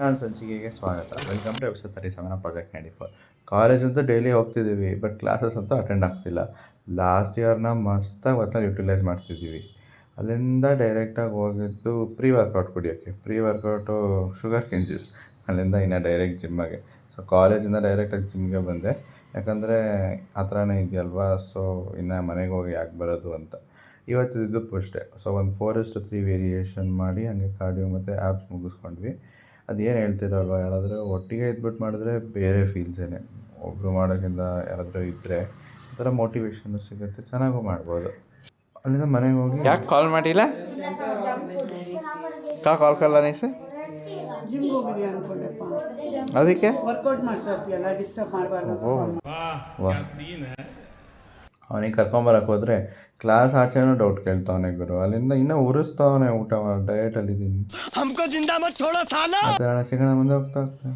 ನಾನು ಸಂಚಿಕೆಗೆ ಸ್ವಾಗತ. Welcome to episode 37 project 94. ಕಾಲೇಜಂತೂ ಡೈಲಿ ಹೋಗ್ತಿದ್ದೀವಿ, ಬಟ್ ಕ್ಲಾಸಸ್ ಅಂತೂ ಅಟೆಂಡ್ ಆಗ್ತಿಲ್ಲ. ಲಾಸ್ಟ್ ಇಯರ್ನ ಮಸ್ತಾಗಿ ಒತ್ತಲ್ಲಿ ಯುಟಿಲೈಸ್ ಮಾಡ್ತಿದ್ದೀವಿ. ಅಲ್ಲಿಂದ ಡೈರೆಕ್ಟಾಗಿ ಹೋಗಿದ್ದು ಪ್ರೀ ವರ್ಕೌಟ್ ಕುಡಿಯೋಕ್ಕೆ. Pre workout sugar cane juice. ಅಲ್ಲಿಂದ ಇನ್ನು ಡೈರೆಕ್ಟ್ ಜಿಮ್ಮಗೆ. ಸೊ ಕಾಲೇಜಿಂದ ಡೈರೆಕ್ಟಾಗಿ ಜಿಮ್ಗೆ ಬಂದೆ, ಯಾಕಂದರೆ ಆ ಥರನೇ ಇದೆಯಲ್ವಾ. ಸೊ ಇನ್ನು ಮನೆಗೆ ಹೋಗಿ ಯಾಕೆ ಬರೋದು ಅಂತ. ಇವತ್ತಿದ್ದು ಅಷ್ಟೇ. ಸೊ ಒಂದು 4:3 ವೇರಿಯೇಷನ್ ಮಾಡಿ ಹಂಗೆ ಕಾರ್ಡಿಯೋ ಮತ್ತು ಆ್ಯಪ್ಸ್ ಮುಗಿಸ್ಕೊಂಡ್ವಿ. ಅದೇನು ಹೇಳ್ತಿರಲ್ವ, ಯಾರಾದರೂ ಒಟ್ಟಿಗೆ ಇದ್ಬಿಟ್ಟು ಮಾಡಿದ್ರೆ ಬೇರೆ ಫೀಲ್ಸೇನೆ. ಒಬ್ಬರು ಮಾಡೋಕ್ಕಿಂತ ಯಾರಾದರೂ ಇದ್ದರೆ ಒಂಥರ ಮೋಟಿವೇಶನ್ನು ಸಿಗುತ್ತೆ, ಚೆನ್ನಾಗೂ ಮಾಡ್ಬೋದು. ಅಲ್ಲಿಂದ ಮನೆಗೆ ಹೋಗಿ ಯಾಕೆ ಕಾಲ್ ಮಾಡಿಲ್ಲ? ಕಾಲ್ ಕಲ್ಲ ನೀಸೆ ಜಿಮ್ಗೆ ಹೋಗಿದ್ಯಾ ಅಂದ್ಕೊಂಡೆಪ್ಪ, ಅದಕ್ಕೆ ವರ್ಕೌಟ್ ಮಾಡ್ತಾ ಇರ್ತೀಯಲ್ಲ, ಡಿಸ್ಟರ್ಬ್ ಮಾಡಬಾರ್ದು. ಅವನಿಗೆ ಕರ್ಕೊಂಬರಕ್ಕೆ ಹೋದರೆ ಕ್ಲಾಸ್ ಆಚೆನೂ ಡೌಟ್ ಕೇಳ್ತಾವನೆ ಗುರು. ಅಲ್ಲಿಂದ ಇನ್ನೂ ಉರಿಸ್ತಾವನೆ ಊಟ ಡಯಟಲ್ಲಿದ್ದೀನಿ. ಸಿಗೋಣ ಮುಂದೆ ಹೋಗ್ತಾ ಹೋಗ್ತಾ.